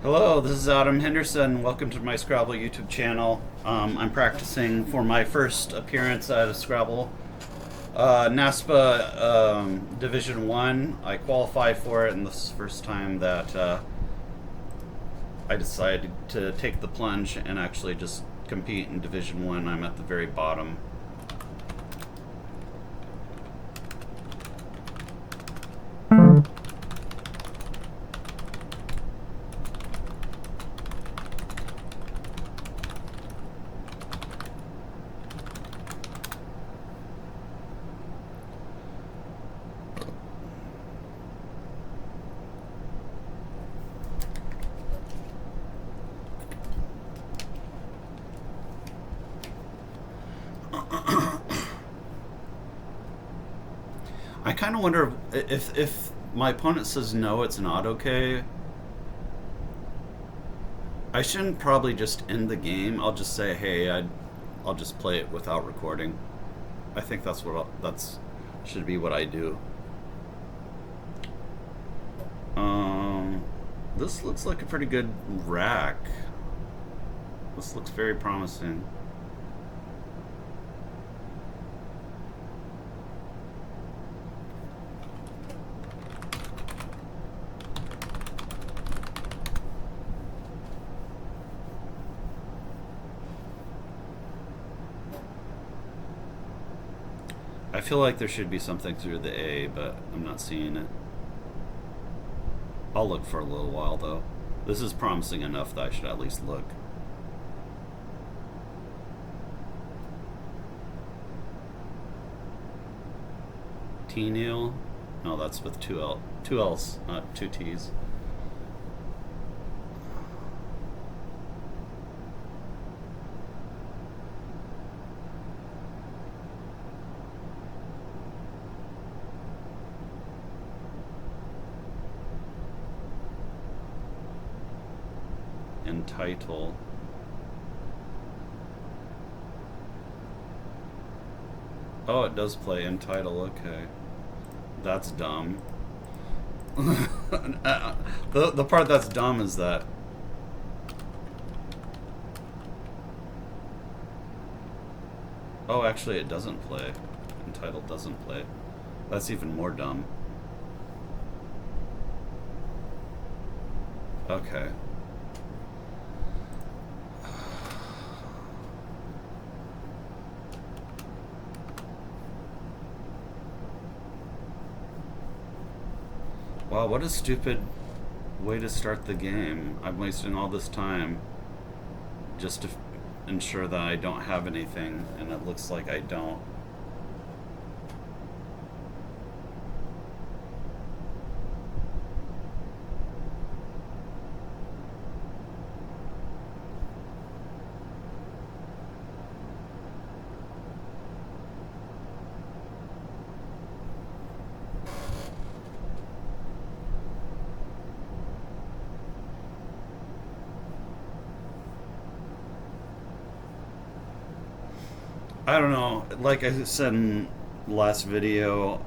Hello, this is Adam Henderson. Welcome to my Scrabble YouTube channel. I'm practicing for my first appearance at a Scrabble NASPA Division 1. I qualified for it, and this is the first time that I decided to take the plunge and actually just compete in Division 1. I'm at the very bottom. I kind of wonder if my opponent says no, it's not okay. I shouldn't probably just end the game. I'll just say, hey, I'll just play it without recording. I think that's should be what I do. This looks like a pretty good rack. This looks very promising. I feel like there should be something through the A, but I'm not seeing it. I'll look for a little while though. This is promising enough that I should at least look. T-nail? No, that's with two L's, not two T's. Entitle. Oh, it does play entitle, okay. That's dumb. The part that's dumb is that oh, actually it doesn't play. Entitle doesn't play. That's even more dumb. Okay. Wow, what a stupid way to start the game. I'm wasting all this time just to ensure that I don't have anything, and it looks like I don't. I don't know. Like I said in the last video,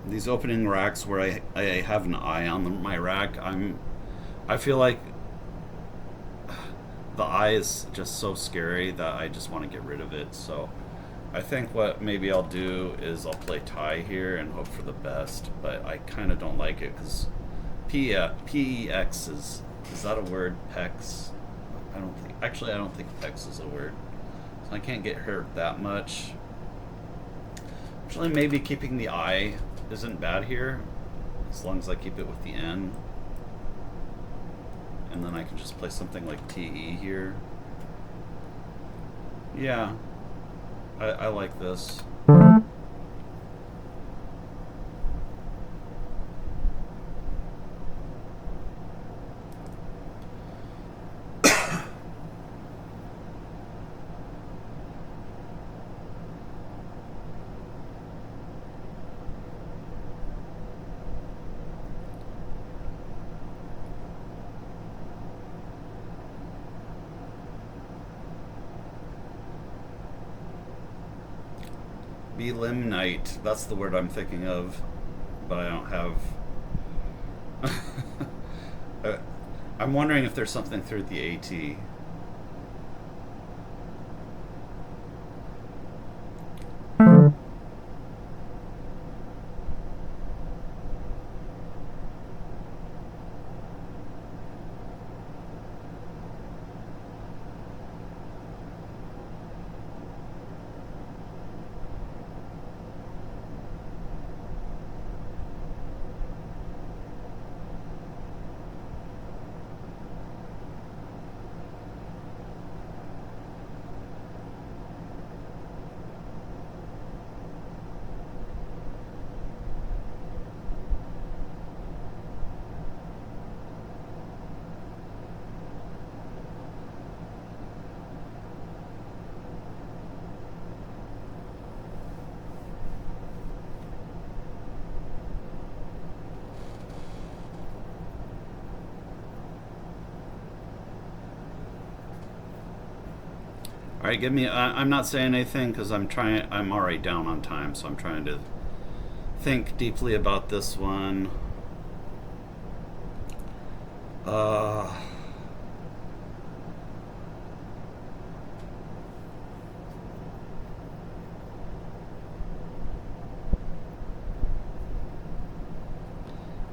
these opening racks where I have an eye on my rack, I feel like the eye is just so scary that I just want to get rid of it. So I think what maybe I'll do is I'll play tie here and hope for the best. But I kind of don't like it because PEX is that a word? PEX? I don't think PEX is a word. I can't get hurt that much. Actually, maybe keeping the I isn't bad here, as long as I keep it with the N. And then I can just play something like TE here. Yeah, I like this. Belimnite. That's the word I'm thinking of, but I don't have. I'm wondering if there's something through the AT. All right, give me. I'm not saying anything because I'm trying. I'm already down on time, so I'm trying to think deeply about this one. Uh,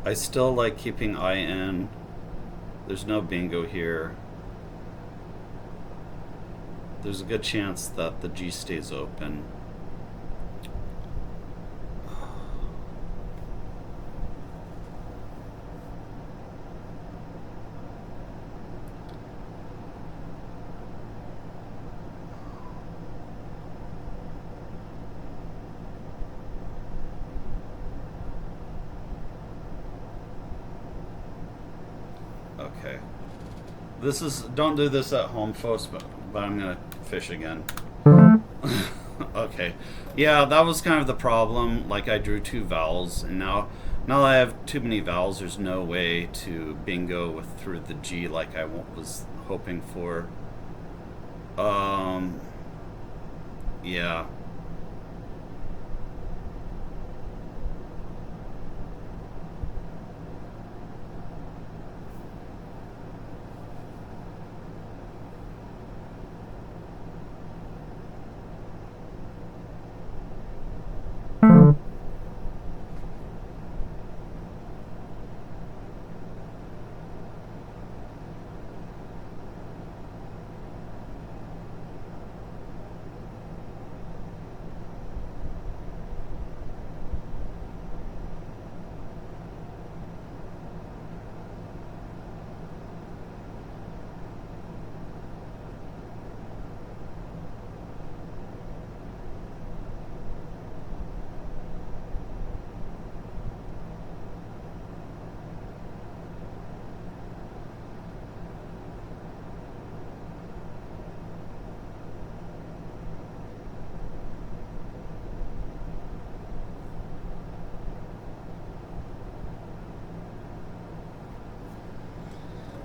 I still like keeping IN. There's no bingo here. There's a good chance that the G stays open. Okay. This is, don't do this at home, folks, but I'm gonna fish again. Okay. Yeah, that was kind of the problem. Like, I drew two vowels, and now that I have too many vowels, there's no way to bingo through the G like I was hoping for. Yeah.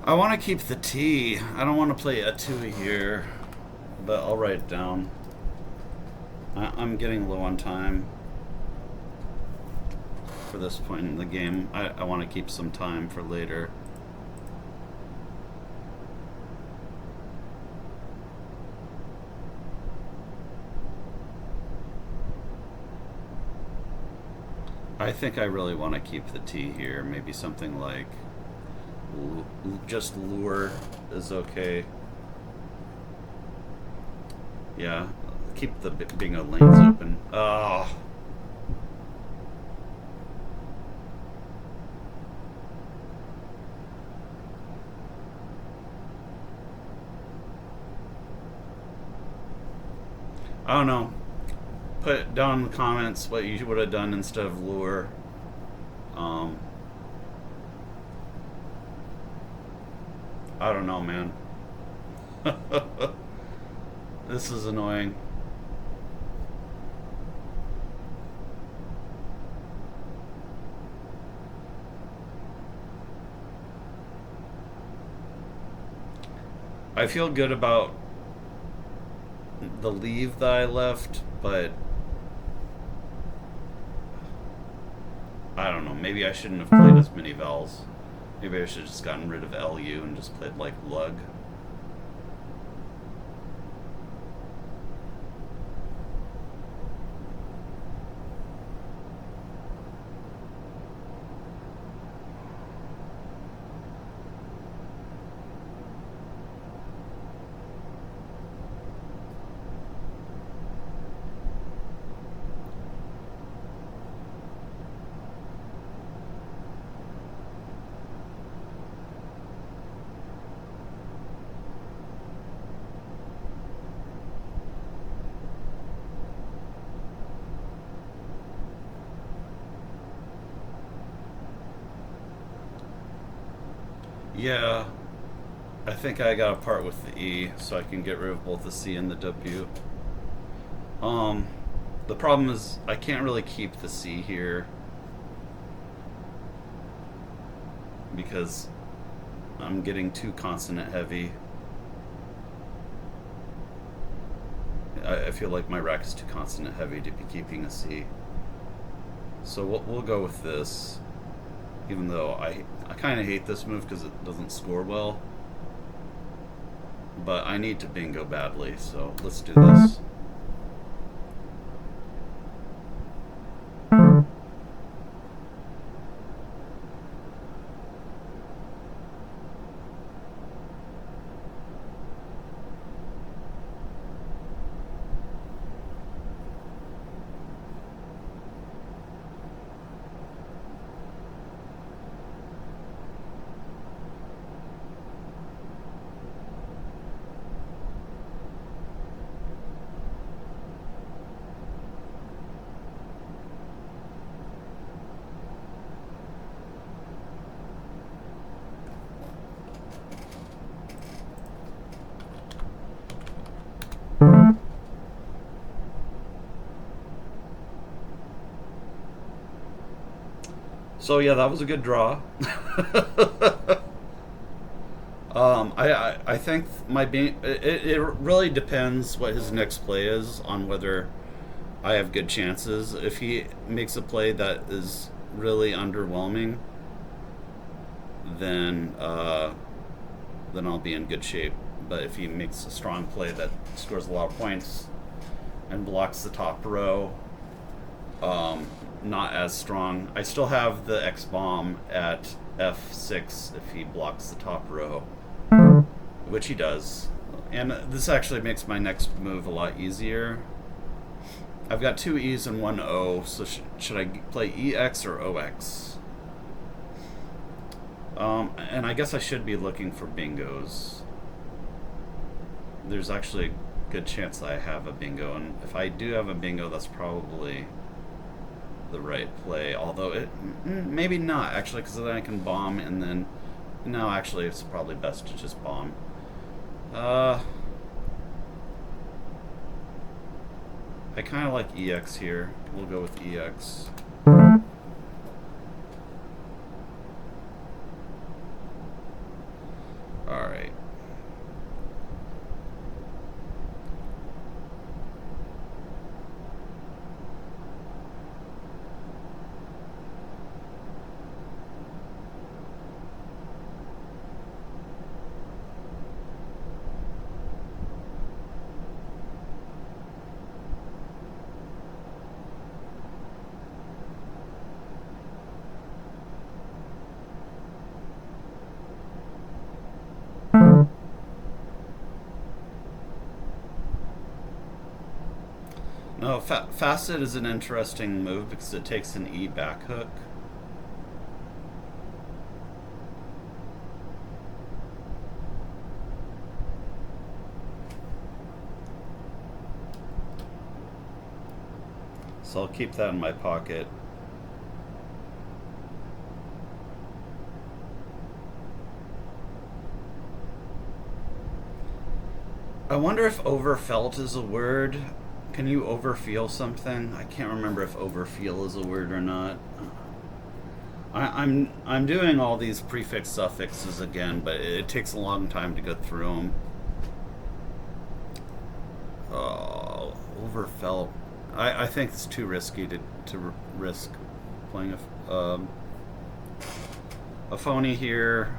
I want to keep the T. I don't want to play a 2 here, but I'll write it down. I'm getting low on time for this point in the game. I want to keep some time for later. I think I really want to keep the T here. Maybe something like just lure is okay. Yeah, keep the bingo lanes open. Oh. I don't know. Put down in the comments what you would have done instead of lure. I don't know, man. This is annoying. I feel good about the leave that I left, but I don't know. Maybe I shouldn't have played as many vowels. Maybe I should have just gotten rid of LU and just played like lug. Yeah, I think I got to part with the E so I can get rid of both the C and the W. Um, the problem is I can't really keep the C here because I'm getting too consonant heavy. I feel like my rack is too consonant heavy to be keeping a C. So we'll go with this, even though I kind of hate this move because it doesn't score well. But I need to bingo badly, so let's do this. So yeah, that was a good draw. I think my it really depends what his next play is on whether I have good chances. If he makes a play that is really underwhelming, then then I'll be in good shape. But if he makes a strong play that scores a lot of points and blocks the top row, not as strong. I still have the X bomb at F6 if he blocks the top row, which he does. And this actually makes my next move a lot easier. I've got two E's and one O, so should I play EX or OX? And I guess I should be looking for bingos. There's actually a good chance that I have a bingo, and if I do have a bingo, that's probably the right play. Although it maybe not actually, because then I can bomb, and then no, actually, it's probably best to just bomb. I kind of like EX here. We'll go with EX. All right. No, Facet is an interesting move because it takes an E back hook. So I'll keep that in my pocket. I wonder if overfelt is a word. Can you overfeel something? I can't remember if overfeel is a word or not. I'm doing all these prefix suffixes again, but it takes a long time to go through them. Oh, overfelt. I think it's too risky to risk playing a A phony here.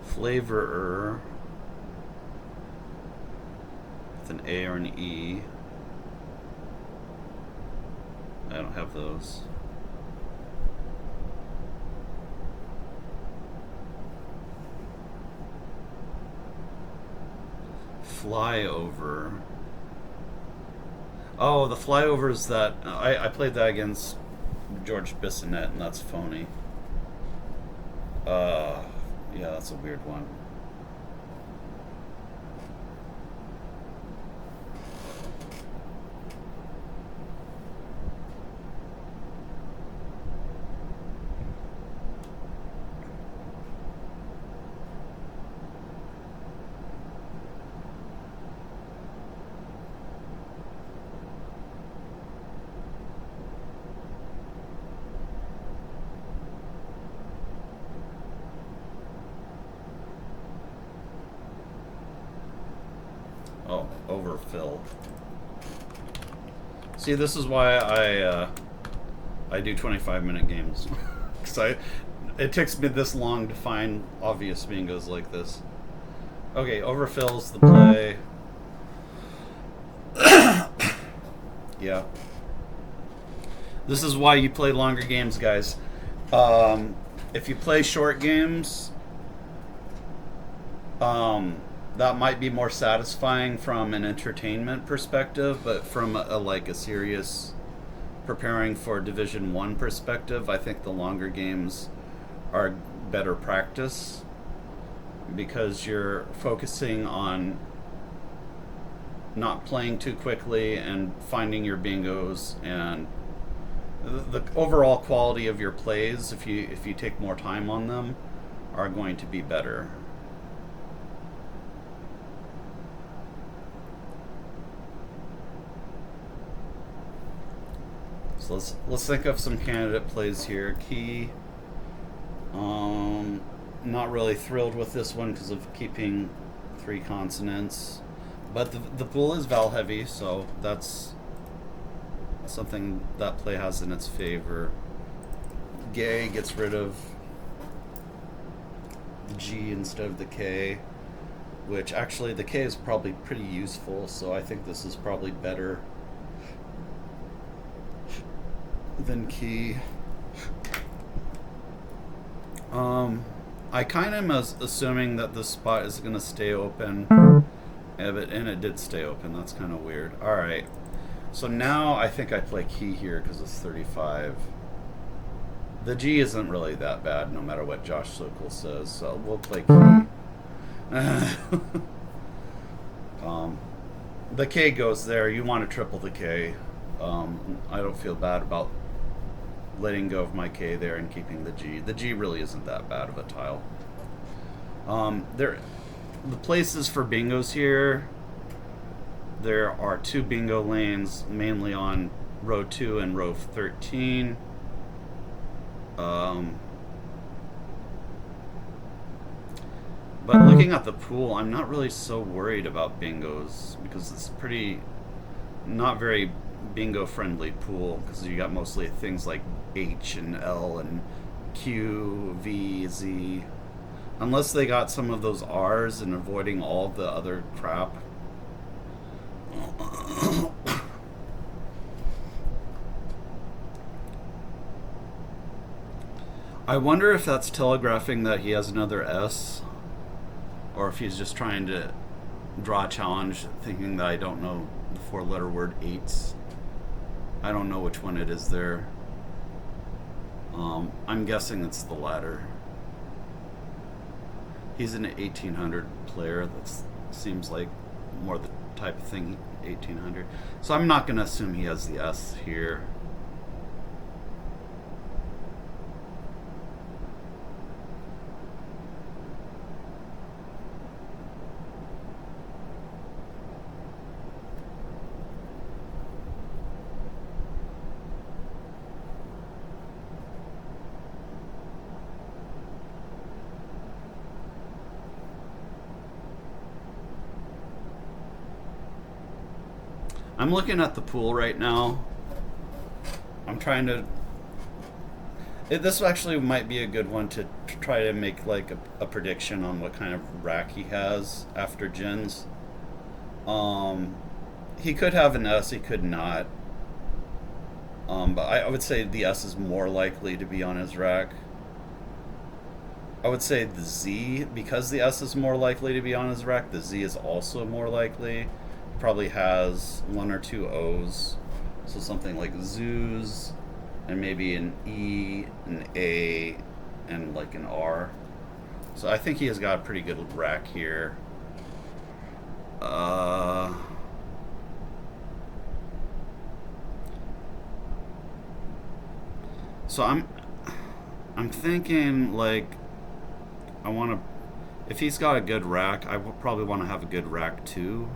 Flavorer with an A or an E. I don't have those. Flyover. Oh, the flyovers that I played that against George Bissonette, and that's phony. Yeah, that's a weird one. Oh, overfill. See, this is why I do 25-minute games, because it takes me this long to find obvious bingos like this. Okay, overfill's the play. Yeah. This is why you play longer games, guys. If you play short games, that might be more satisfying from an entertainment perspective, but from a serious preparing for Division 1 perspective, I think the longer games are better practice, because you're focusing on not playing too quickly and finding your bingos, and the overall quality of your plays, if you take more time on them, are going to be better. So let's think of some candidate plays here. Key. Not really thrilled with this one because of keeping 3 consonants, but the pool is vowel heavy, so that's something that play has in its favor. Gay gets rid of the G instead of the K, which actually the K is probably pretty useful, so I think this is probably better than key. I kind of am assuming that this spot is going to stay open, and it did stay open. That's kind of weird. Alright, so now I think I play key here because it's 35. The G isn't really that bad no matter what Josh Sokol says, so we'll play key. The K goes there. You want to triple the K. I don't feel bad about letting go of my K there and keeping the G. The G really isn't that bad of a tile. The places for bingos here, there are 2 bingo lanes, mainly on row 2 and row 13. But looking at the pool, I'm not really so worried about bingos, because it's not very bingo friendly pool, because you got mostly things like H and L and Q, V, Z, unless they got some of those R's and avoiding all the other crap. I wonder if that's telegraphing that he has another S, or if he's just trying to draw a challenge, thinking that I don't know the 4-letter word eights. I don't know which one it is there. I'm guessing it's the latter. He's an 1800 player. That seems like more the type of thing 1800. So I'm not going to assume he has the S here. I'm looking at the pool right now. I'm trying to. This actually might be a good one to try to make like a prediction on what kind of rack he has after gins. Um, he could have an S, he could not. But I would say the S is more likely to be on his rack. I would say the Z, because the S is more likely to be on his rack, the Z is also more likely. Probably has one or two O's. So something like zoos, and maybe an E, an A, and like an R. So I think he has got a pretty good rack here. So I'm thinking like I want to. If he's got a good rack, I will probably want to have a good rack too.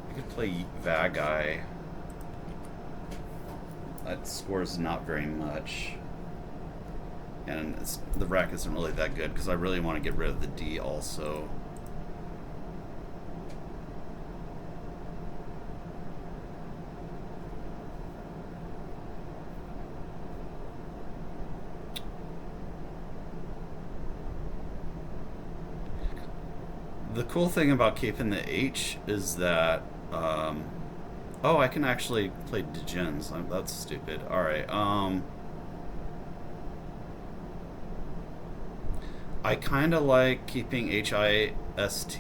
I could play Vagai. That scores not very much. And the rack isn't really that good because I really want to get rid of the D also. The cool thing about keeping the H is that, oh, I can actually play Dgens. That's stupid. All right. I kind of like keeping HIST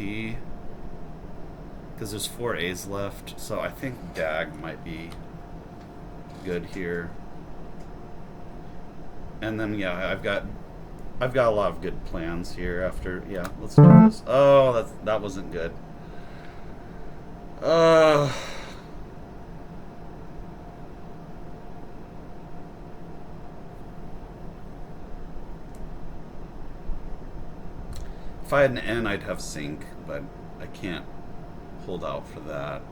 because there's 4 A's left. So I think DAG might be good here. And then yeah, I've got a lot of good plans here after. Yeah, let's do this. Oh, that wasn't good. If I had an N, I'd have sync, but I can't hold out for that.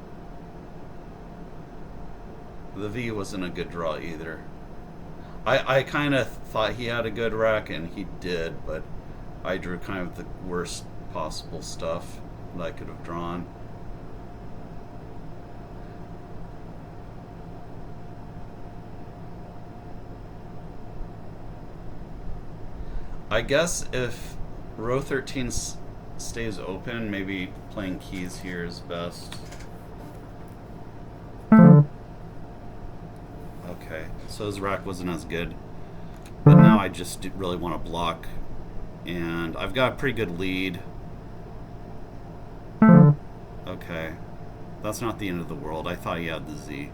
The V wasn't a good draw either. I kind of thought he had a good rack, and he did, but I drew kind of the worst possible stuff that I could have drawn. I guess if row 13 stays open, maybe playing keys here is best. Okay, so his rack wasn't as good. But now I just really want to block. And I've got a pretty good lead. Okay. That's not the end of the world. I thought he had the Z.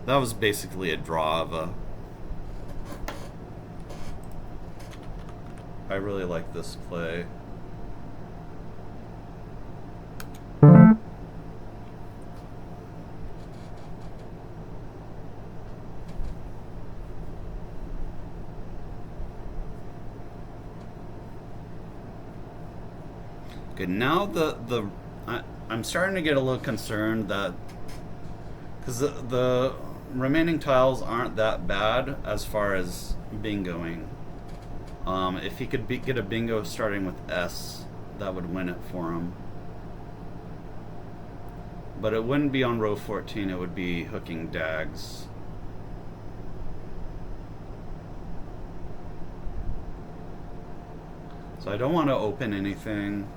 That was basically a draw of a... I really like this play. Good. Now I'm starting to get a little concerned that because the remaining tiles aren't that bad as far as bingoing. If he could get a bingo starting with S, that would win it for him. But it wouldn't be on row 14, it would be hooking dags. So I don't want to open anything.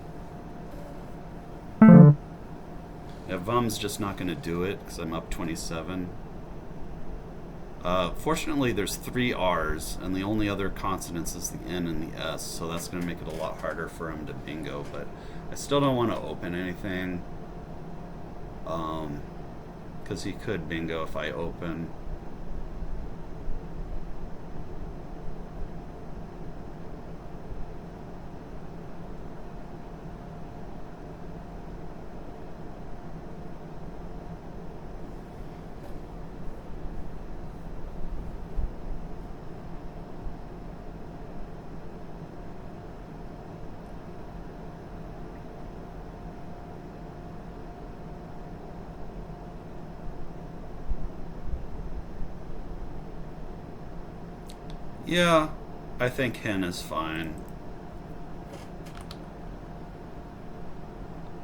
Yeah, Vum's just not going to do it because I'm up 27. Fortunately, there's 3 R's, and the only other consonants is the N and the S, so that's going to make it a lot harder for him to bingo, but I still don't want to open anything, because he could bingo if I open. Yeah, I think hen is fine.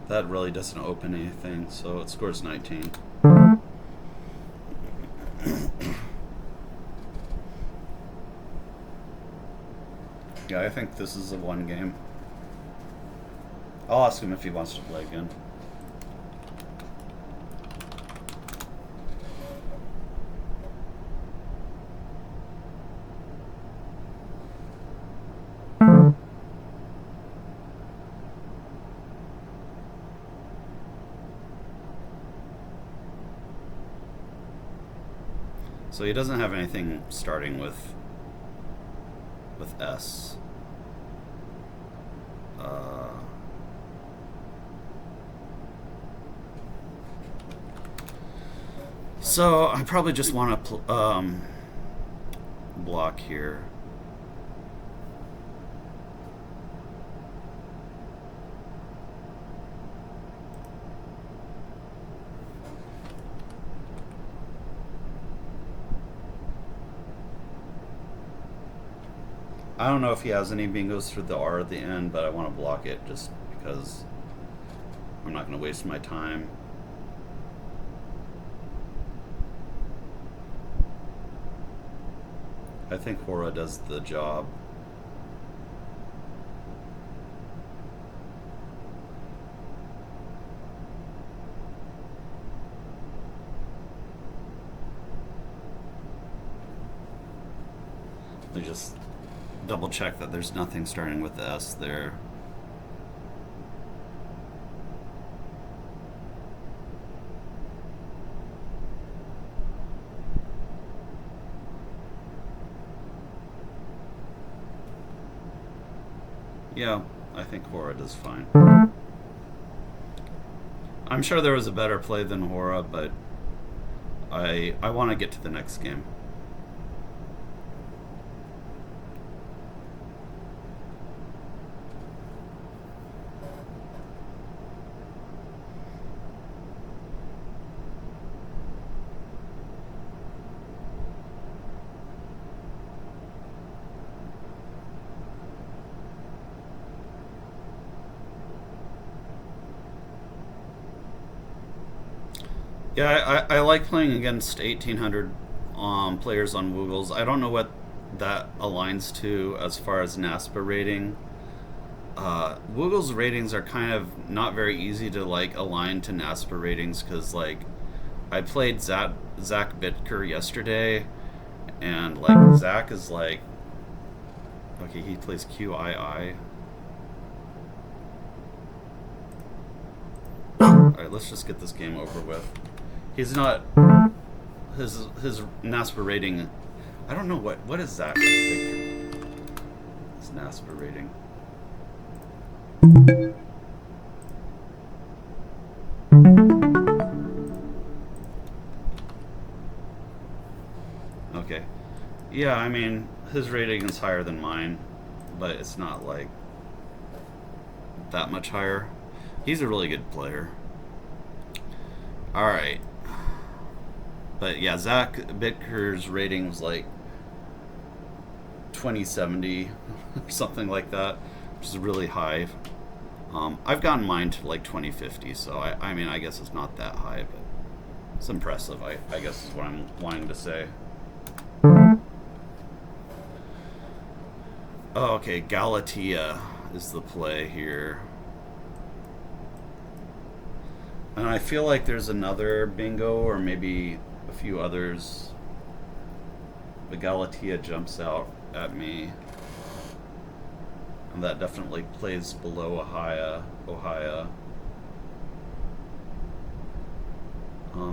That really doesn't open anything, so it scores 19. Yeah, I think this is a 1 game. I'll ask him if he wants to play again. So he doesn't have anything starting with S. So I probably just want to block here. I don't know if he has any bingos through the R at the end, but I want to block it just because I'm not going to waste my time. I think Hora does the job. Let me just double check that there's nothing starting with the S there. Yeah, I think Hora does fine. I'm sure there was a better play than Hora, but I want to get to the next game. Yeah, I like playing against 1800 players on woogles. I don't know what that aligns to as far as NASPA rating. woogles ratings are kind of not very easy to like align to NASPA ratings because like I played Zach Bitker yesterday, and like Zach is like, okay, he plays QII. All right, let's just get this game over with. He's not his NASPA rating. I don't know what is Zach's his NASPA rating. Okay, yeah, I mean his rating is higher than mine, but it's not like that much higher. He's a really good player. All right. But yeah, Zach Bitker's rating was like 2070 or something like that, which is really high. I've gotten mine to like 2050, so I mean, I guess it's not that high, but it's impressive, I guess is what I'm wanting to say. Oh, okay, Galatea is the play here. And I feel like there's another bingo or maybe a few others The Galatea jumps out at me. And that definitely plays below Ohio.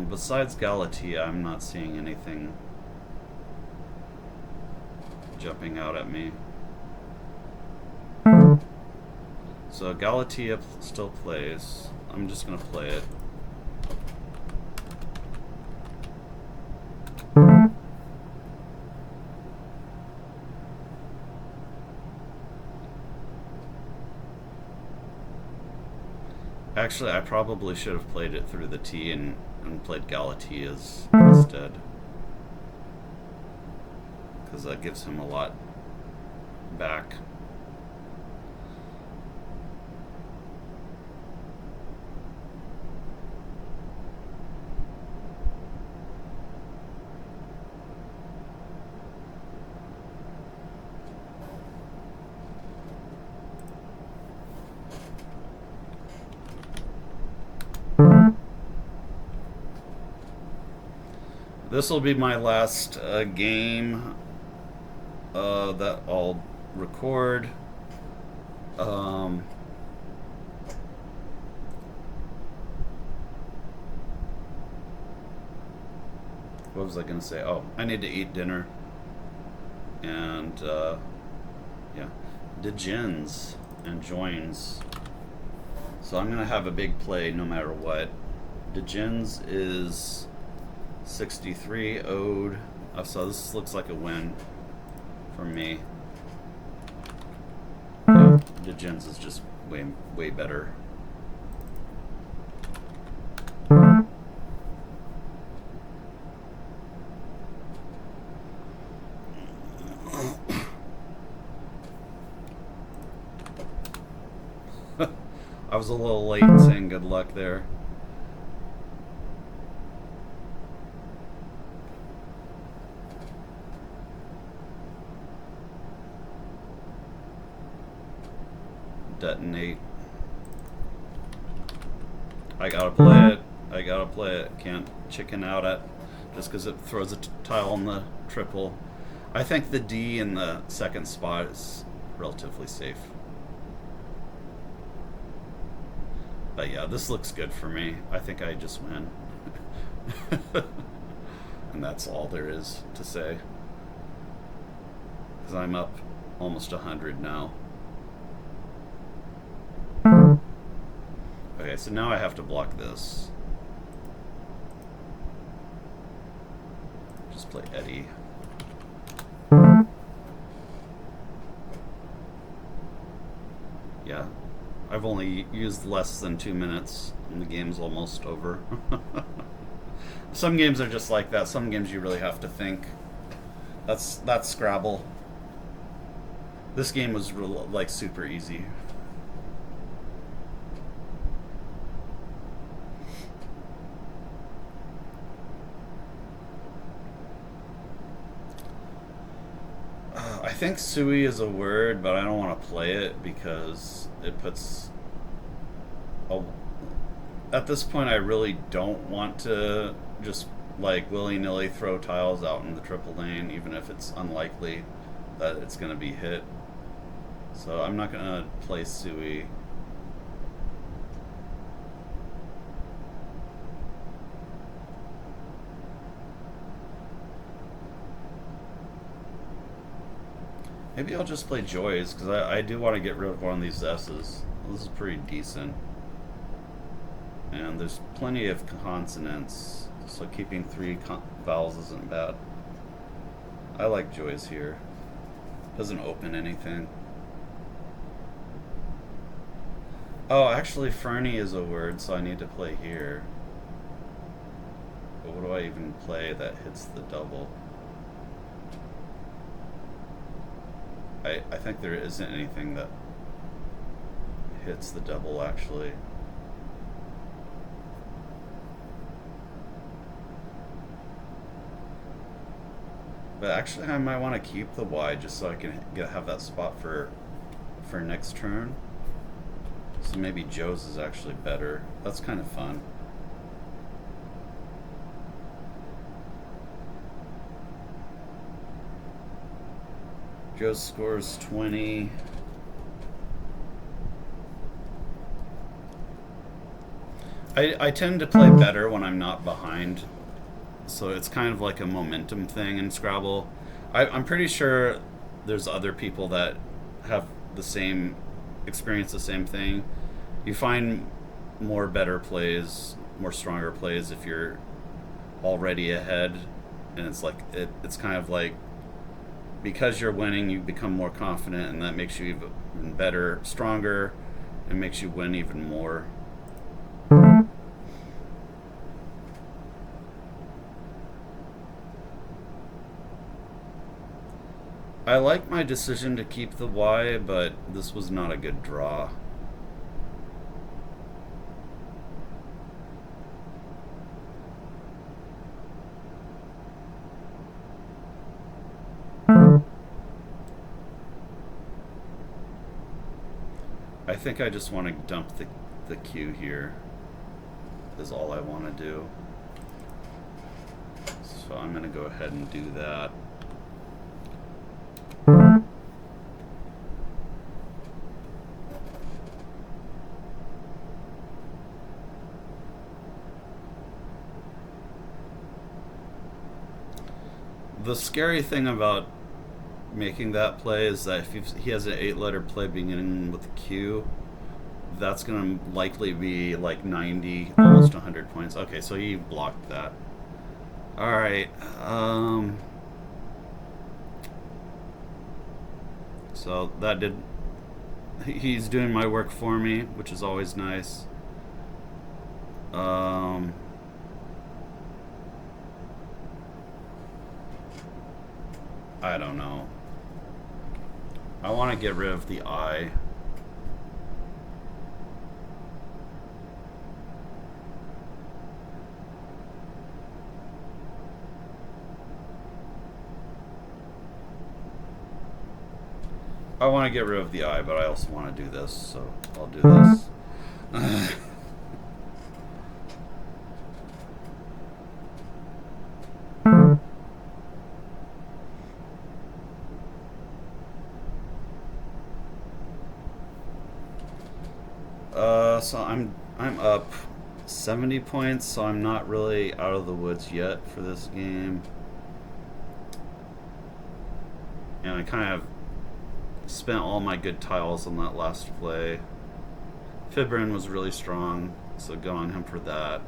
Besides Galatea, I'm not seeing anything jumping out at me. So Galatea still plays. I'm just gonna play it. Actually, I probably should have played it through the T and played Galatea's instead. Because that gives him a lot back. This will be my last game that I'll record. What was I going to say? Oh, I need to eat dinner. And, yeah. Degins and joins. So I'm going to have a big play no matter what. Degins is 63 owed. So this looks like a win for me. Yeah, Degins is just way better. I was a little late saying good luck there. Detonate. I gotta play it. Can't chicken out at just because it throws a tile on the triple. I think the D in the second spot is relatively safe. But yeah, this looks good for me. I think I just win. And that's all there is to say. Because I'm up almost 100 now. Okay, so now I have to block this. Just play Eddie. Yeah, I've only used less than 2 minutes and the game's almost over. Some games are just like that. Some games you really have to think. That's Scrabble. This game was like super easy. I think Sui is a word, but I don't want to play it because it puts at this point I really don't want to just like willy-nilly throw tiles out in the triple lane, even if it's unlikely that it's going to be hit. So I'm not going to play Sui. Maybe I'll just play Joys, because I do want to get rid of one of these S's. This is pretty decent. And there's plenty of consonants, so keeping 3 vowels isn't bad. I like Joys here. Doesn't open anything. Oh, actually Fernie is a word, so I need to play here. But what do I even play that hits the double? I think there isn't anything that hits the double, actually. But actually I might want to keep the Y just so I can have that spot for next turn. So maybe Joe's is actually better. That's kind of fun. Joe scores 20. I tend to play better when I'm not behind, so it's kind of like a momentum thing in Scrabble. I'm pretty sure there's other people that have the same experience, the same thing. You find more better plays, more stronger plays if you're already ahead, and it's like it's kind of like because you're winning, you become more confident, and that makes you even better, stronger, and makes you win even more. I like my decision to keep the Y, but this was not a good draw. I think I just want to dump the Q here, is all I want to do. So I'm going to go ahead and do that. The scary thing about making that play is that if he has an 8-letter play beginning with a Q, that's going to likely be like 90, almost 100 points. Okay, so he blocked that. Alright. So that did... He's doing my work for me, which is always nice. I don't know. I want to get rid of the I. I want to get rid of the I, but I also want to do this, so I'll do this. So I'm up 70 points, so I'm not really out of the woods yet for this game. And I kind of spent all my good tiles on that last play. Fibrin was really strong, so go on him for that.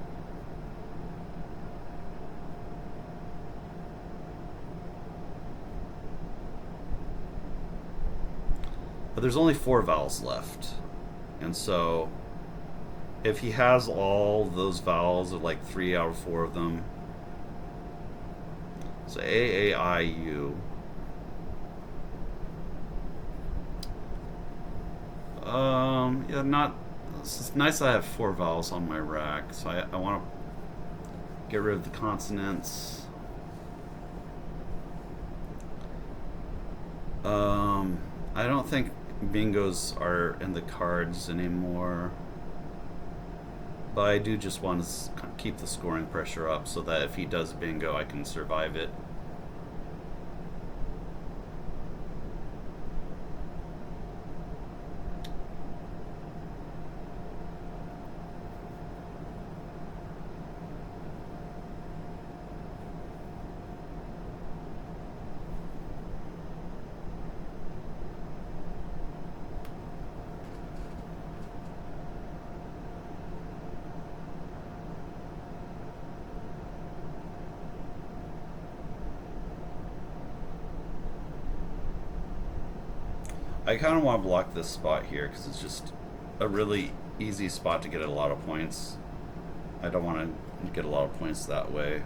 But there's only 4 vowels left. And so if he has all those vowels, or like 3 out of 4 of them, so A, A, I, U. Yeah, not. It's nice that I have 4 vowels on my rack, so I want to get rid of the consonants. I don't think bingos are in the cards anymore, but I do just want to keep the scoring pressure up so that if he does bingo, I can survive it. I kind of want to block this spot here because it's just a really easy spot to get a lot of points. I don't want to get a lot of points that way.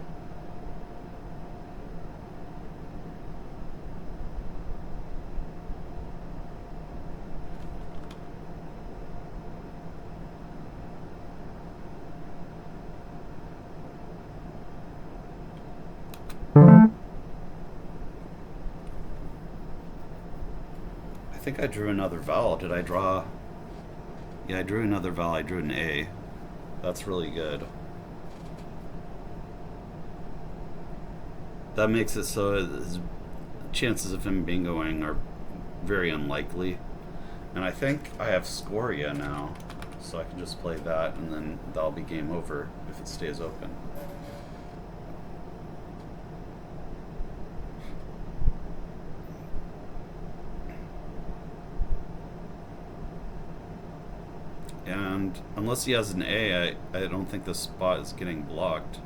I think I drew another vowel. Did I draw? Yeah, I drew another vowel. I drew an A. That's really good. That makes it so his chances of him bingoing are very unlikely. And I think I have Scoria now, so I can just play that, and then that'll be game over if it stays open. And unless he has an A, I don't think this spot is getting blocked.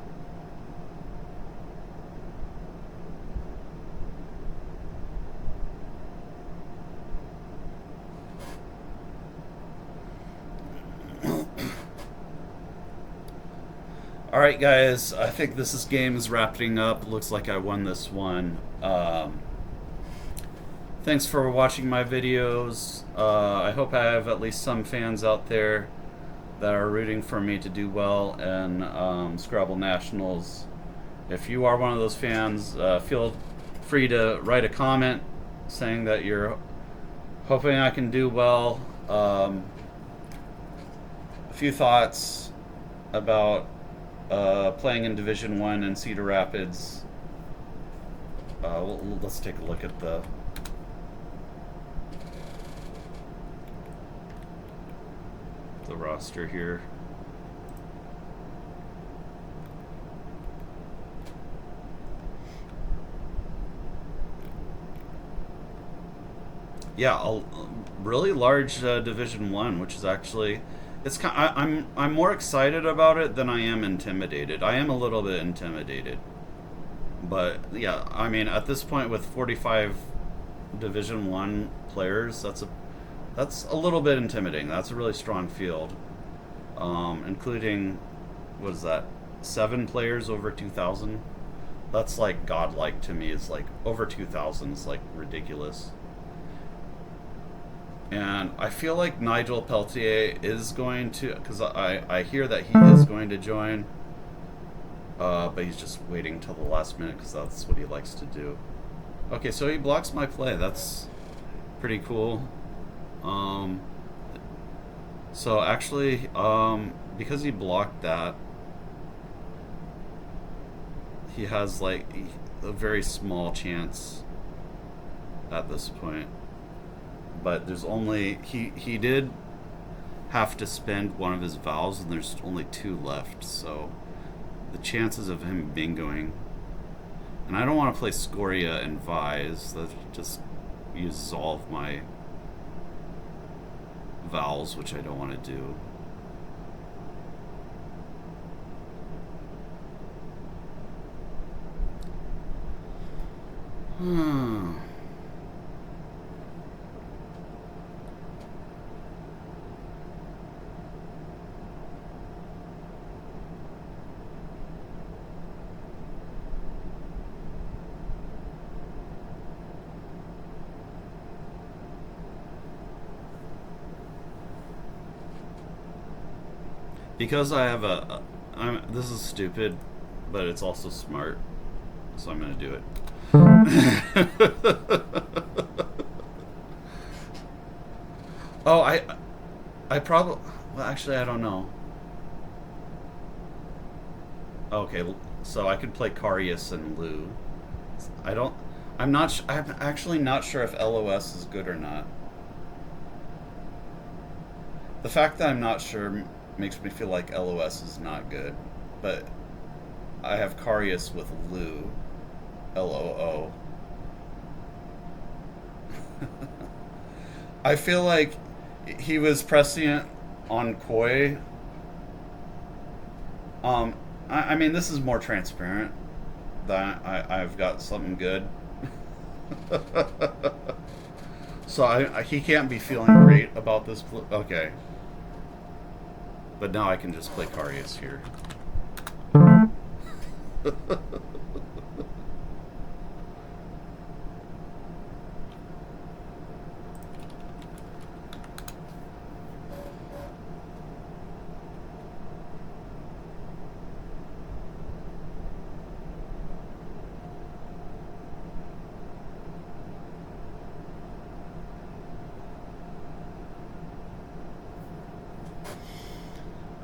Alright guys, I think this game is wrapping up. Looks like I won this one. Thanks for watching my videos. I hope I have at least some fans out there that are rooting for me to do well in Scrabble Nationals. If you are one of those fans, feel free to write a comment saying that you're hoping I can do well. A few thoughts about playing in Division 1 in Cedar Rapids. Let's take a look at the roster here. Yeah, a really large Division 1, which is actually, it's kind. I'm more excited about it than I am intimidated. I am a little bit intimidated, but yeah, I mean, at this point with 45 Division 1 players, that's a little bit intimidating. That's a really strong field, including, what is that, 7 players over 2,000. That's like godlike to me. It's like over 2,000 is like ridiculous. And I feel like Nigel Peltier is going to, because I hear that he is going to join, but he's just waiting till the last minute because that's what he likes to do. Okay, so he blocks my play. That's pretty cool. So actually, because he blocked that, he has like a very small chance at this point. But there's only, he did have to spend one of his vowels, and there's only 2 left, so the chances of him bingoing, and I don't want to play Scoria and Vise, that just uses all of my vowels, which I don't want to do. Because I have this is stupid, but it's also smart, so I'm gonna do it. Oh, I probably, well, actually, I don't know. Okay, so I could play Carius and Lou. I'm actually not sure if LOS is good or not. The fact that I'm not sure makes me feel like LOS is not good, but I have Carius with Lou, LOO. I feel like he was prescient on Koi. I mean, this is more transparent. That I've got something good. So he can't be feeling great about this. Okay. But now I can just play Carius here.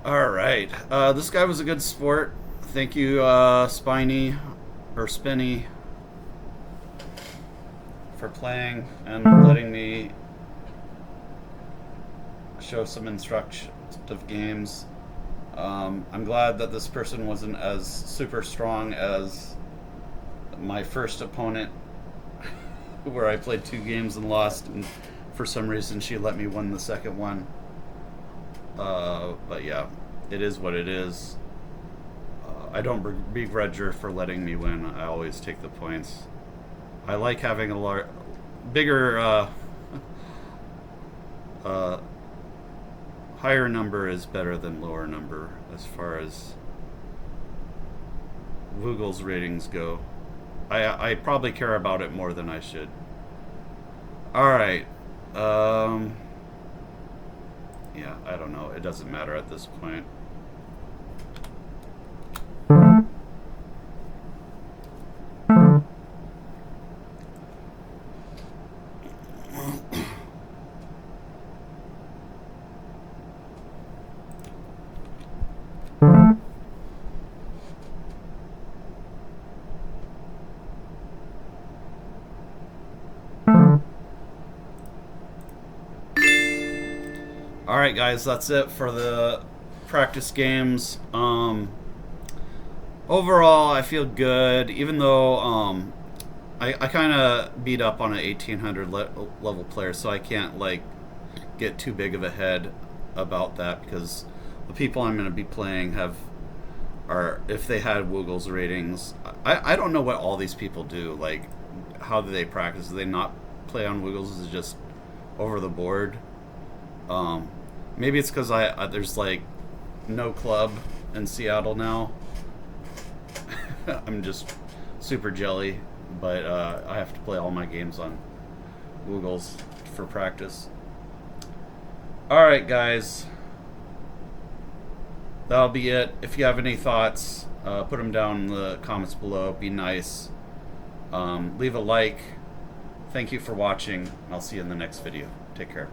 Alright, this guy was a good sport. Thank you, Spiny, or Spinny, for playing and letting me show some instructive games. I'm glad that this person wasn't as super strong as my first opponent, where I played 2 games and lost, and for some reason she let me win the second one. But yeah, it is what it is. I don't begrudge her for letting me win. I always take the points. I like having a bigger, higher number is better than lower number as far as woogles ratings go. I probably care about it more than I should. Alright. Yeah, I don't know. It doesn't matter at this point. Alright guys, that's it for the practice games. Overall, I feel good, even though I kind of beat up on an 1800 level player, so I can't like get too big of a head about that, because the people I'm going to be playing are if they had woogles ratings. I don't know what all these people do. Like, how do they practice? Do they not play on woogles? Is it just over the board? Maybe it's because there's like no club in Seattle now. I'm just super jelly, but I have to play all my games on woogles for practice. Alright guys, that'll be it. If you have any thoughts, put them down in the comments below. Be nice. Leave a like. Thank you for watching. I'll see you in the next video. Take care.